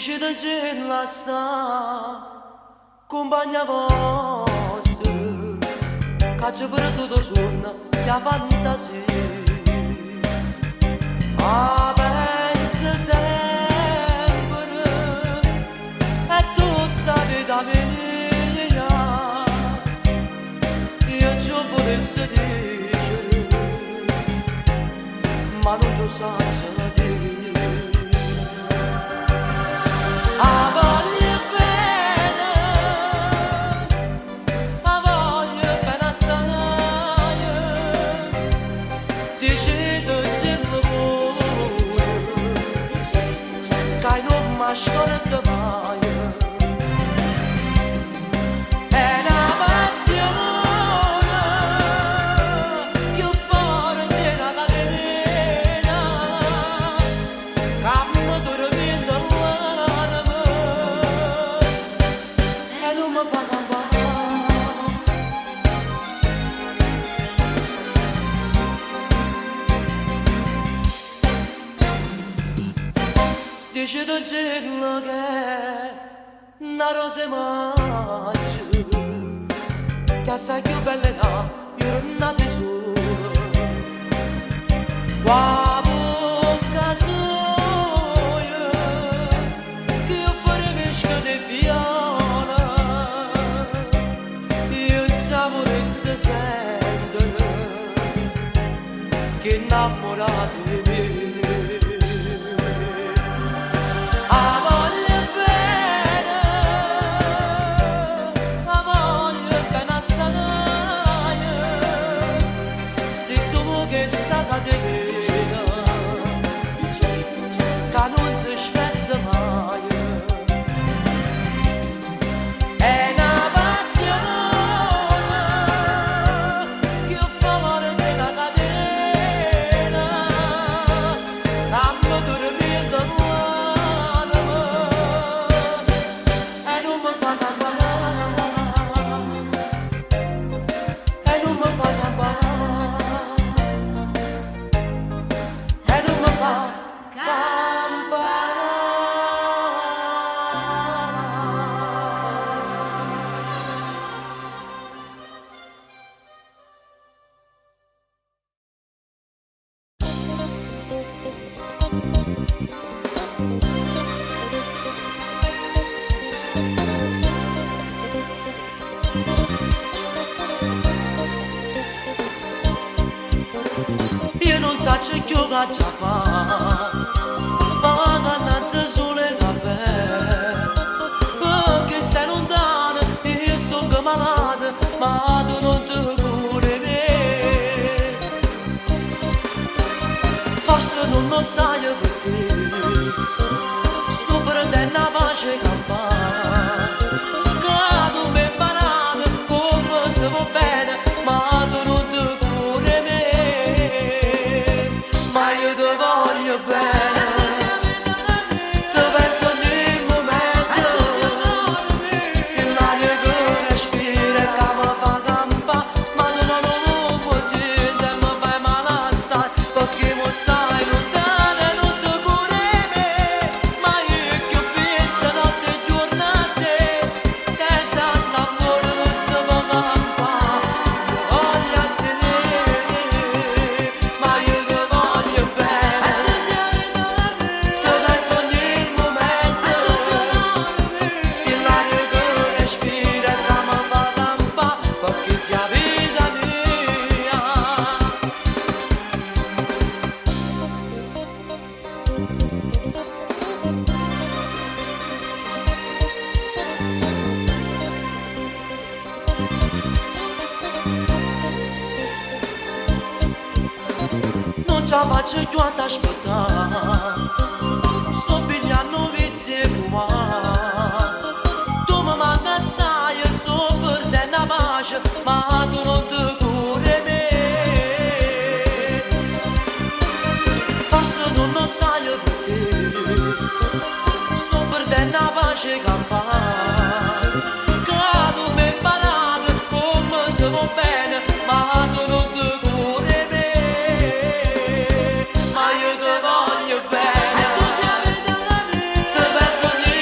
Dici da gela sta compagna vostra caccia per tutto giorno la fantasia pensa sempre è tutta vita mia io ci volessi dire ma non ci saggio dire Sciole de maio è una passione che fuori della catena cammo dormendo l'anima e non mi fa campare dice da cielo che una rosa maggio che assai più bella è una tesoro qua bocca soia che io farei pesca di viola io il sapore si sente che innamorato di me io non so che io faccio fare vacanze sole caffè perché sei lontano io sto malato ma tu non ti curi me forse non lo sai perché sto perdendo la pace campana che tu mi hai imparato come si va bene ma tu non ti curi me ma io ti voglio bene ti penso ogni momento se l'aria che respira che mi fa campare ma tu non lo puoi sentire e mi fai male assai perché mi stai lontano e non ti curi me ma io che penso notte e giorno a te senza sapore non si può campare io voglio a te ma io ti voglio bene ti penso ogni momento se l'aria che respira che mi fa campare perché sia vita mia non ce la faccio più ad aspettare sto pigliando vizi e fumare tu mi manca assai e sto perdendo la pace ma tu non ti curi me forse non lo sai perché sto perdendo la pace campana che tu mi hai imparato come si va bene ma tu non ti curi me ma io ti voglio bene ti penso ogni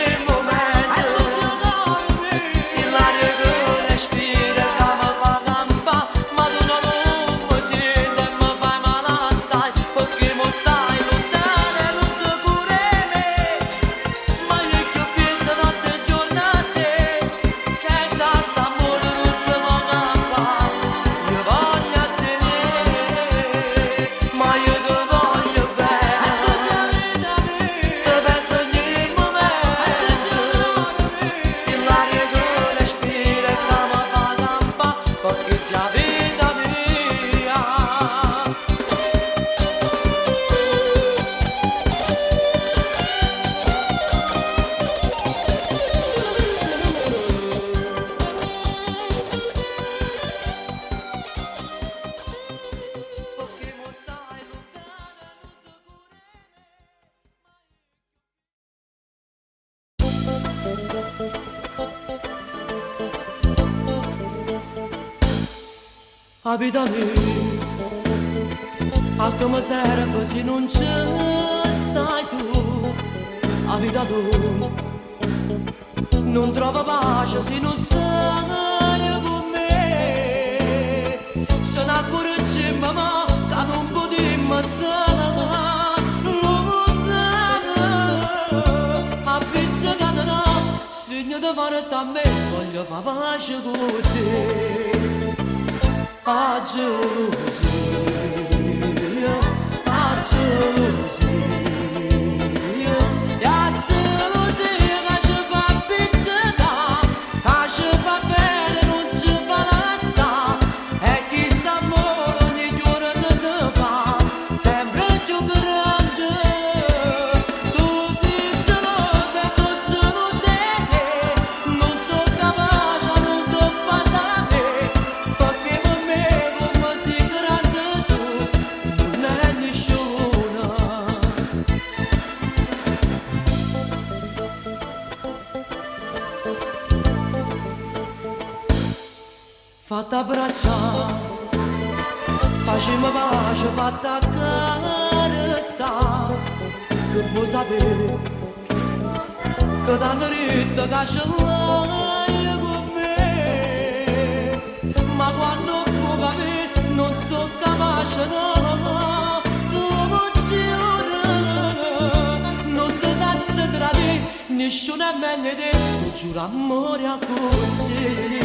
La vita mia, a come serve se non ci sai tu, la vita tu, non trova pace se non sei con me, se ne accorge mamma che non potremmo stare lontano, a pizzicata no, segno di fare a me, voglio fare pace con te. A gelosia, a gelosia, a gelosia che ci fa pizzicare, che ci fa bene, non ci fa lassare, e chi s'amore ogni giorno si fa, sempre più grande. Tu sei gelosa, sono gelosa, non sono capace, non ti fai sapere, perché per me come sei grande tu, non è nessuno. Fatta abbracciare, facciamo pace, fatta accarezzare, che vuoi sapere, che t'hanno detto che ce l'hai con me, ma quando può capire non sono capace, no, emozione, non ti sai tradire, nessuno è meglio di te, non giuro amore a così.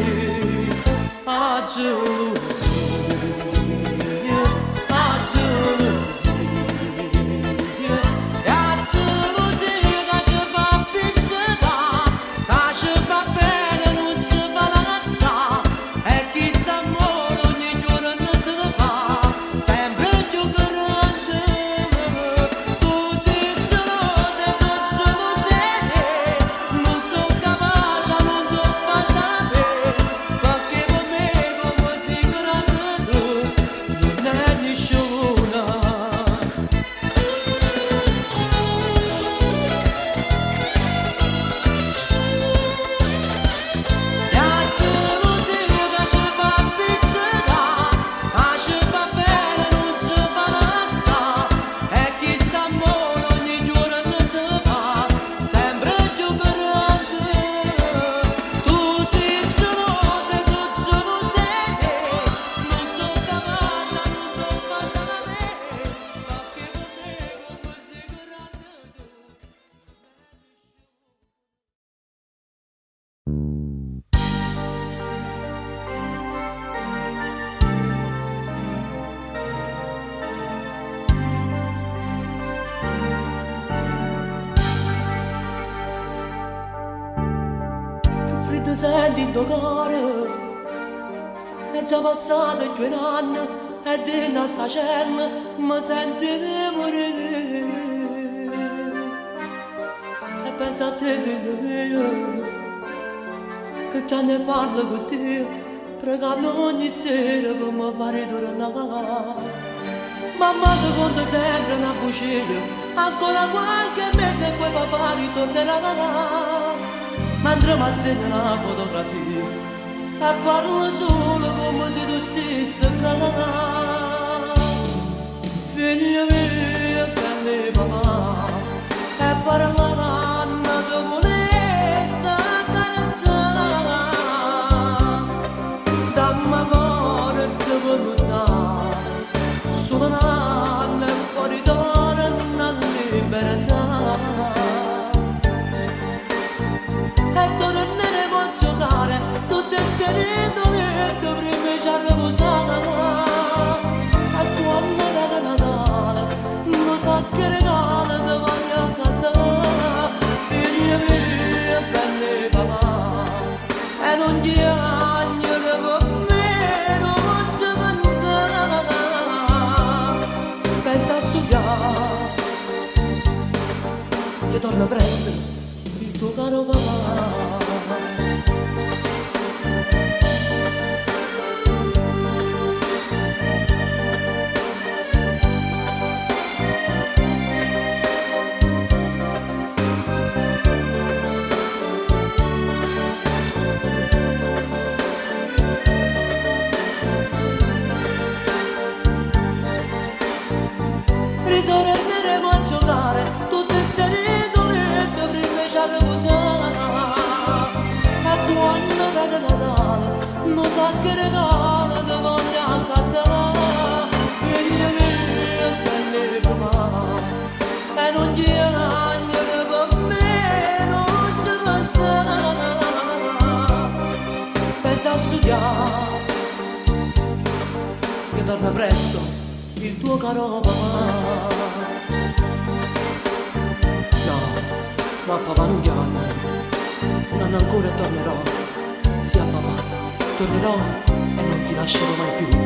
A gelosia, a gelosia, a gelosia che ci fa pizzicare, che ci fa bene, non ci fa lassare, e chi s'amore ogni giorno si fa, sempre più grande. Tu sei gelosa, sono gelosa, non sono capace, non ti fai sapere, perché per me come sei grande tu, non è nessuno. E a gelosia che ci fa pizzicare, che ci fa bene, non ci fa lassare, e chi s'amore ogni giorno si fa, sempre più grande. Tu sei gelosa, sono gelosa, non sono capace, non ti fai sapere, perché per me come sei grande tu. Che freddo senti in tuo cuore, è già passato 2 anni e dentro sta cella mi senti morire. E pensa a te figlio mio, che ne parlo con te, pregando ogni sera per mi fare tornare. Mamma ti conta sempre una bugia, ancora qualche mese e poi papà ritornerà. Mentre mi stringe una fotografia e parlo solo come se tu stessi calata. Figlia mia, grande papà, e parlando di volesse accarezzare, dammi forza per lottare, solo un'anno e fuori torna libertà. E torneremo a giocare tutte sereno e dovremmo già riposare. E quando era Natale non sa che regalo ti voglio cantare. che regalo ti voglio accattare, figlia mia, belle mamma, e non gli agni per me non ci pensa, pensa a studiare, che torna presto il tuo caro papà. No, ma papà non chiama, non ancora tornerò, sia papà, tornerò e non ti lascerò mai più.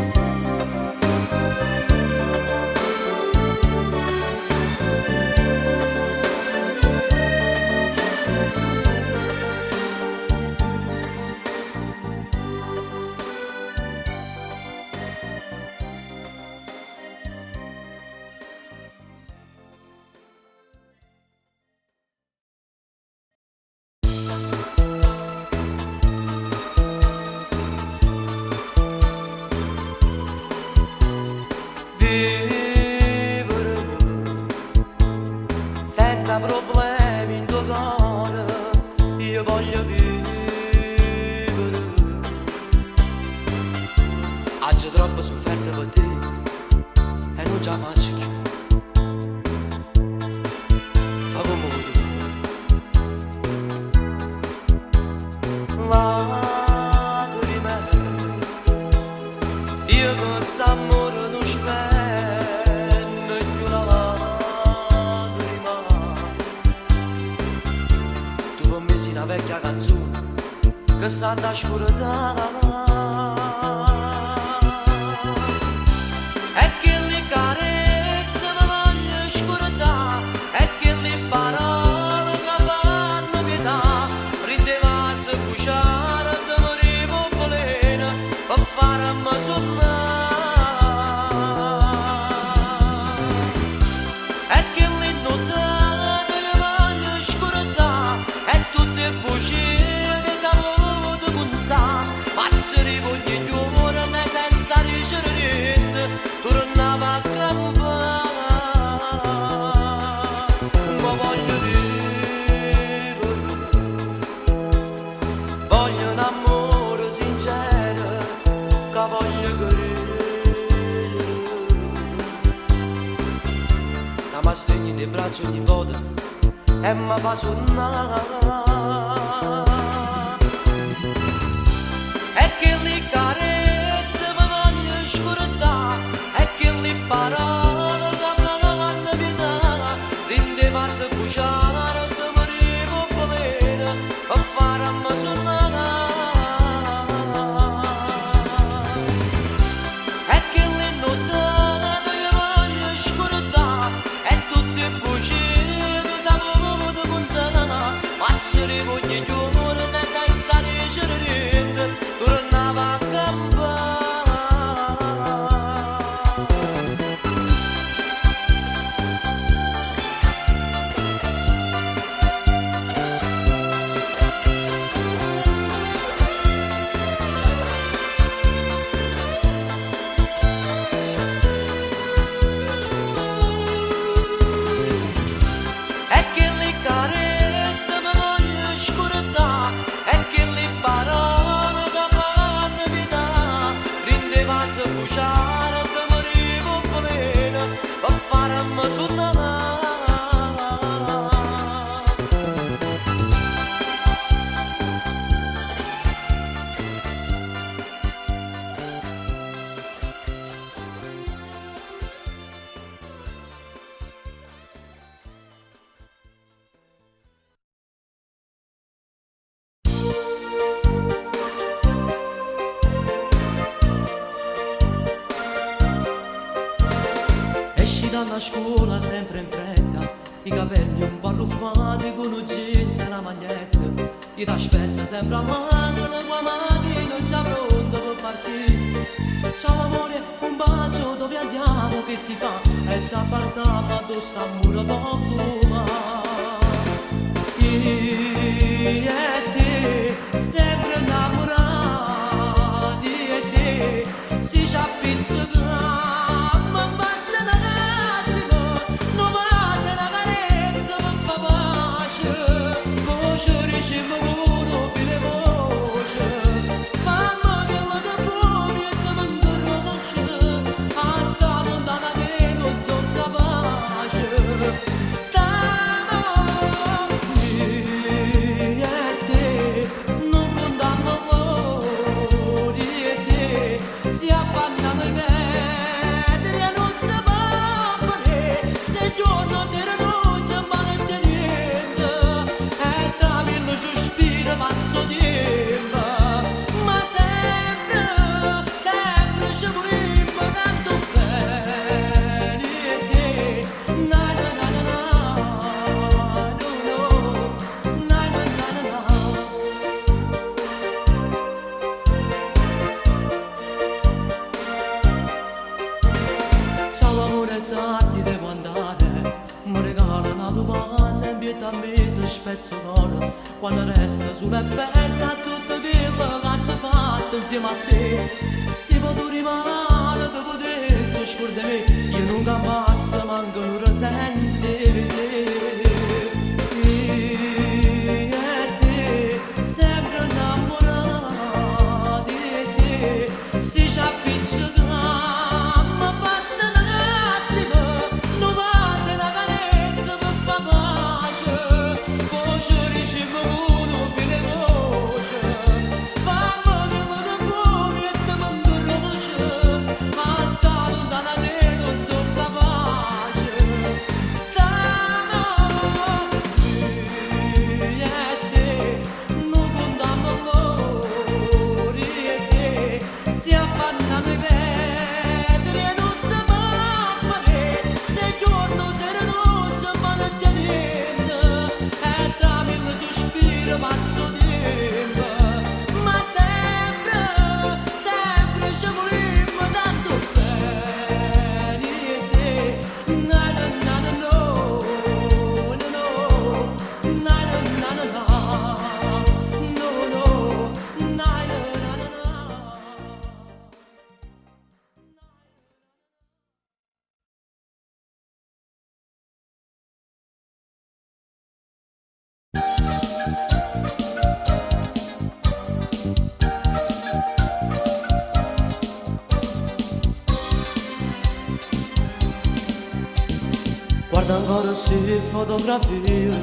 Vivere senza problemi in tuo cuore, io voglio vivere. Oggi troppo sofferto per te e non ce la faccio più. Fa come vuoi. Lacrime, io con s'amore non spendo più una lacrima. Tu per me sei una vecchia canzone che sa da scordare. E che le carezze mi voglio scordare, e che le parole che fanno pietà, prendeva se cuciare e morivo volena per farmi sonnare. E che le notate le voglio scordare, e tutte le bugie che sapevo di contare, passare ogni giorno senza ricevere niente, tornava a campare. Ma voglio vivere, voglio un amore sincero, che voglio credere, che mi stringi nei bracci ogni volta e mi fa sonnare. E che le carezze mi voglio scordare, e che le parole che fanno pietà, rendeva se cuciare e morivo povera per farmi sonnare. E che le notate le voglio scordare, e tutte le bugie che sapevo di contare, passare ogni giorno senza ricevere niente, tornava a campare. E che le carezze mi voglio scordare, e che le parole che fanno pietà, rendeva se cuciare e morivo povera per farmi sonnare. Esci dalla scuola sempre in fretta, i capelli un po' arruffati con un jeans e una maglietta, chi t'aspetta sempre all'angolo, qua macchina già pronto per partire. Ciao amore, un bacio, dove andiamo, che si fa? E già partiamo, tu sta muro poco ma. Io e te, sempre innamorati, e te si ci appizzica, ma basta un attimo, non basta una carezza per fa pace, voce riceve uno file voce, mamma che lo pezzo d'oro quando resta sulla pezza tutto quello che ci ha fatto insieme a te. Se tu rimane tu potessi scordare me, io non capasso manco un'ora senza vedere. E te sempre innamorata di te, si ci appiccica ma basta un attimo, non passa la carezza per fa pace, voce riceve uno per le voce, fammi dire come e te mando roce, ma saluta da te non sono capace, d'amore e te, non contiamo l'ore e te, si appannano i vetri e non si può vedere, se giorno se ne noce ma non c'è niente, e tra mille sospiri passo tempo, ma sempre, sempre ci volimmo tanto bene e te, na na na na no, no no, na na na na na, no no, na na na na na. Guarda ancora se fotografie,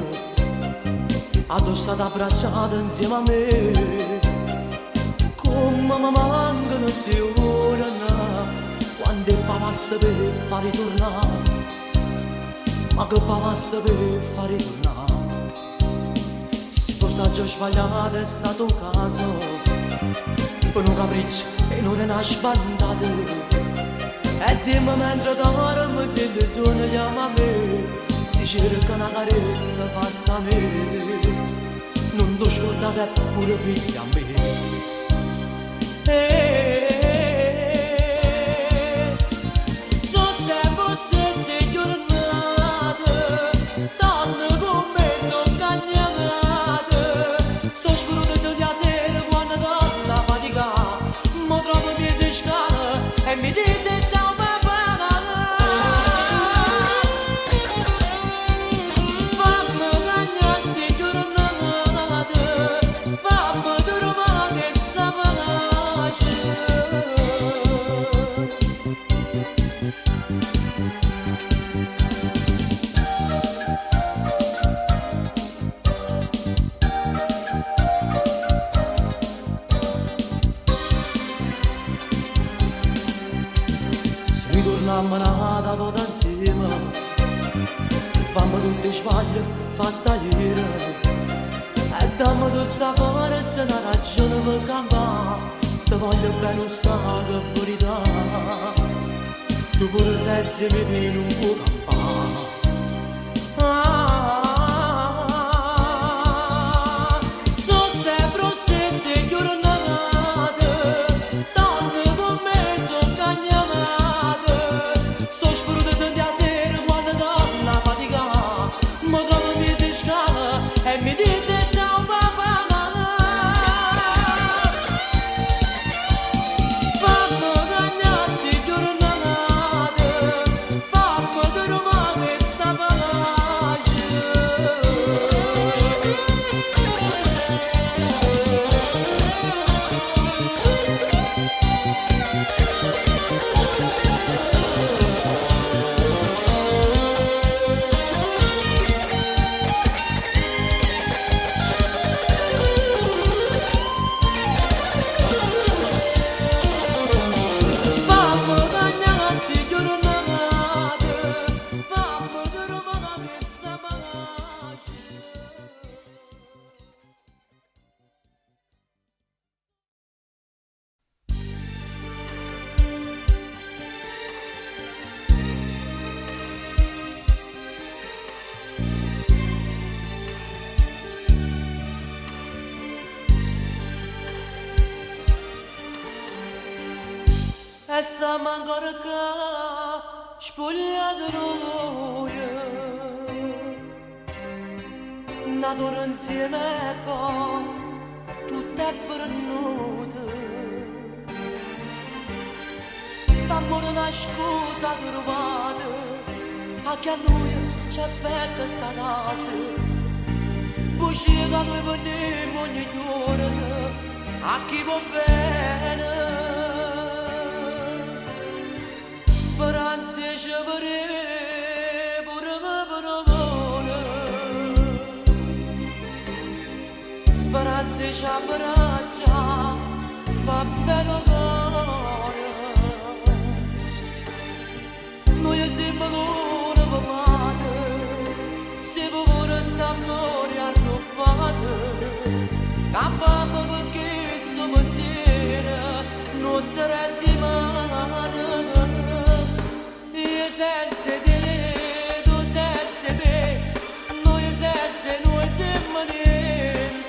addossate abbracciate insieme a me, come mi mancano se ore quando il passa per far ritornare, ma che passa per far ritornare. Se forse ha già sbagliato è stato un caso, per un capriccio e non è una sbandata. E dimmi mentre dormo se le suoni chiama a me, si cerca una carezza fatta a me, non ti scordate pure figlia a me. So sempre stesse giornate, donne con me sono cagnate, so spruto se di sera quando torno a faticare, mi trovo piedi in scala e mi dice ciao. Ritorniamo nata tutta insieme, se fammi tutti i sbagli fatta ieri, e dammi tu sta forza una ragione per campare, ti voglio bene un sacco verità, tu pure senza me non puoi campare. So sempre stesse giornate, donne con me sono cagnate, so spruto se di sera quando torno a faticare, mi trovo piedi in scala e mi dice ciao papà. Fammi cagnare se giornate, fammi dormire sta pace. Fammi cagnare se giornate, fammi dormire sta pace. E siamo ancora qua, spogliati noi, nato insieme e poi tutto è venuto. S'amore una scusa trovata, anche a noi ci aspetta sta casa. Bugie da noi veniamo ogni giorno, a chi va bene. Speranze ci vorrei pure me. Speranze ci abbraccia, fa bene cuore. Noi siamo l'una papata, se vuole s'amore arrubbato. Campamo perché siamo insieme, non sarà di mano. Io senza te, tu senza me, noi senza noi siamo niente.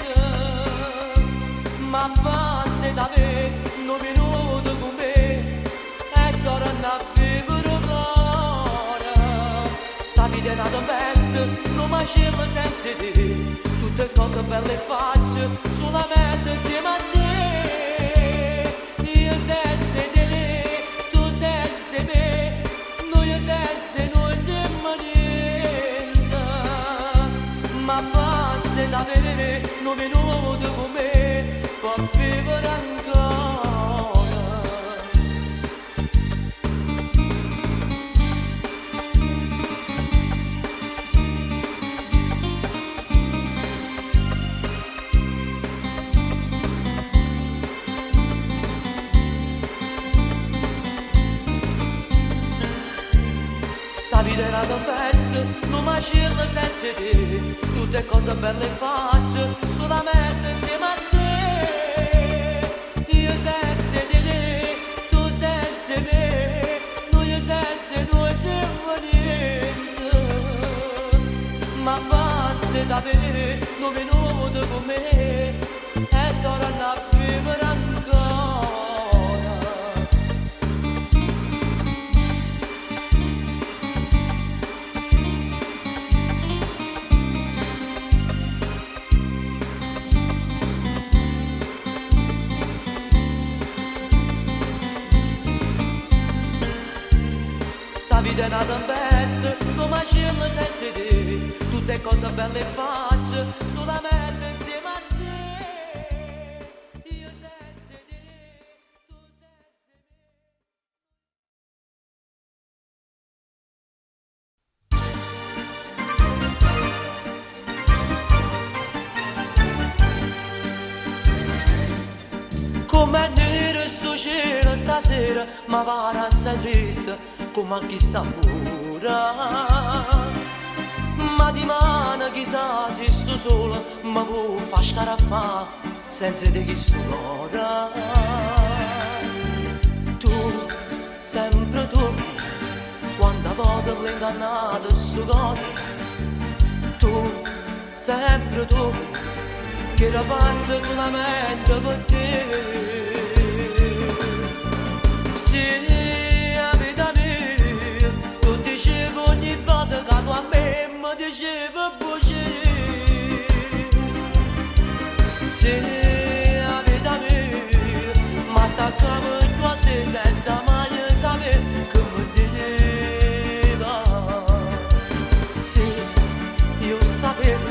Ma basta da me, non venuto con me, e torna a vivere ancora. Sta vita è una tempesta, non mi scemo senza te, tutte cose belle faccio, solamente insieme a te. Io senza te, tu senza me, noi senza noi siamo niente. Ma basta da me, non venuto con me, per vivere ancora. Sta vita è una tempesta, non mi scirno senza te, tutte cose belle faccio, solamente insieme a te. Io senza te, tu senza me, noi senza noi siamo niente. Ma basta da me, non venuto con me, e torna a vivere ancora. La vita è una tempesta, non mi scirno senza te, tutte cose belle faccio, solamente insieme a te. Io senza te, tu senza me. Com'è nero sto cielo stasera, ma pare assai triste, come chi sta pura. Ma di mano chissà se sto solo, ma può far scaraffa senza te chi suona. Tu, sempre tu, quanta volta l'ho ingannato sto cuore. Tu, sempre tu, che era pazzo solamente per te. Ogni volta che tu a me mi dicevi bugie, se la vita mia mi attaccava tu a te senza mai sapere che mi diceva. Se io sapevo,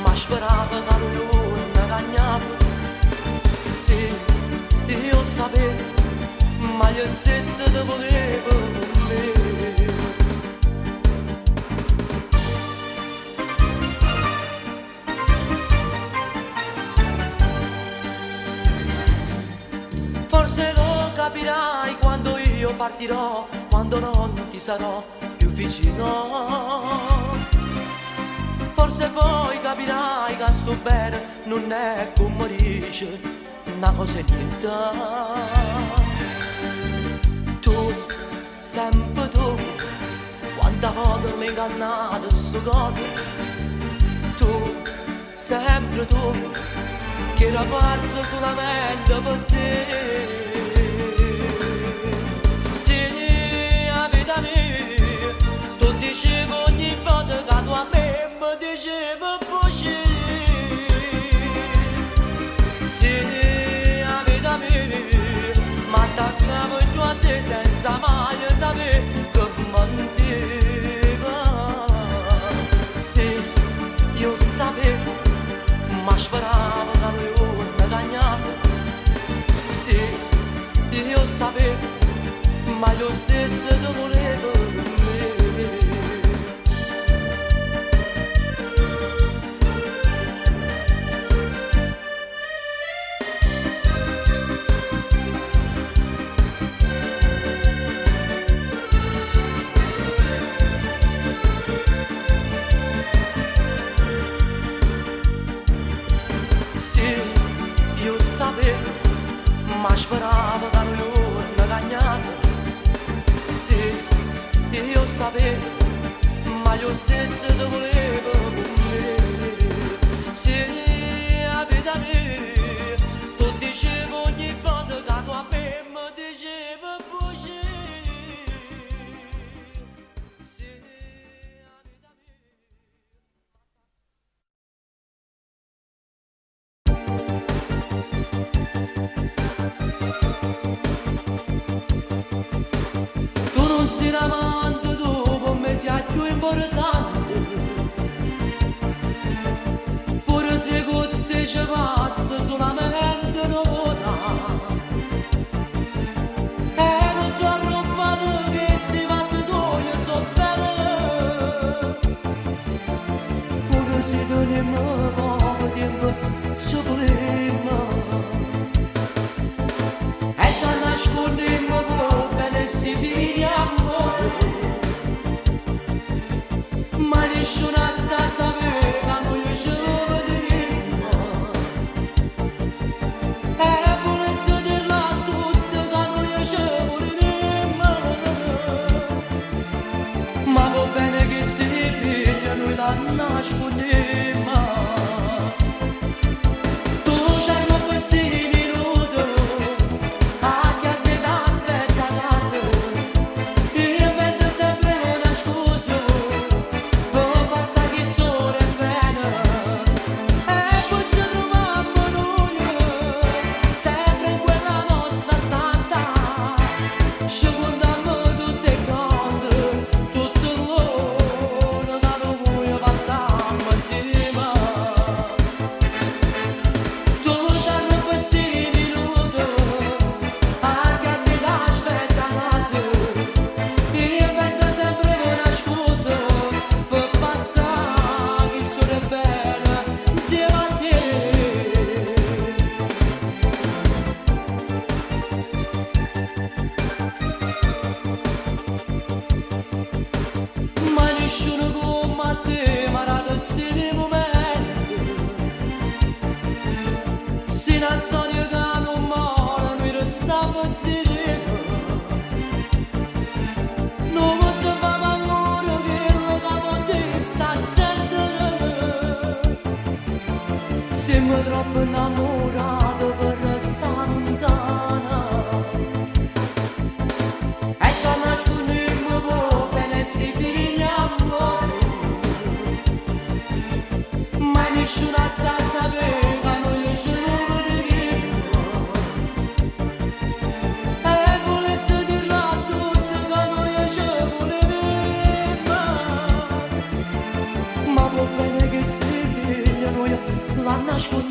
ma speravo che lui non cagnava. Se io sapevo, ma io stesso ti volevo con me. Forse lo capirai quando io partirò, quando non ti sarò più vicino. Forse poi capirai che sto bene non è come dice una cosa e niente. Tu, sempre tu, quanta volta mi hai ingannato sto cuore. Tu, sempre tu, che era pazzo solamente per te. Se la vita mia, tu dicevi ogni volta che tu a me mi dicevi bugie. sapevo, ma lo stesso ti volevo me. Sapevo, ma speravo da noi una cagnata. Sì, io sapevo, ma io stesso ti volevo con me. Sì, a vita mia, tu dicevi ogni volta che tu a me mi dicevi così. Sì, a vita mia. Tu non sei l'amante, dopo me sei più importante. Pure se con te ci passa solamente un'ora. E non so arrabbiato che sti vasi tuoi sono belli. Pure se teniamo poco tempo ci volemmo. E ci nascondiamo bene si viviamo, ma nessuno a sapeva noi ci vedremo. E volessi dirla a tutti che noi ci voleremo, ma va bene che sti figli noi la nascondiamo. La storia che non mola, noi restiamo insieme. Non facciamo amore che lo capo di sta gente. Siamo troppo innamorati per restare lontana. E ci nascondiamo bene si finiamo. Ma nessuno a te sapeva noi ci la nascondo.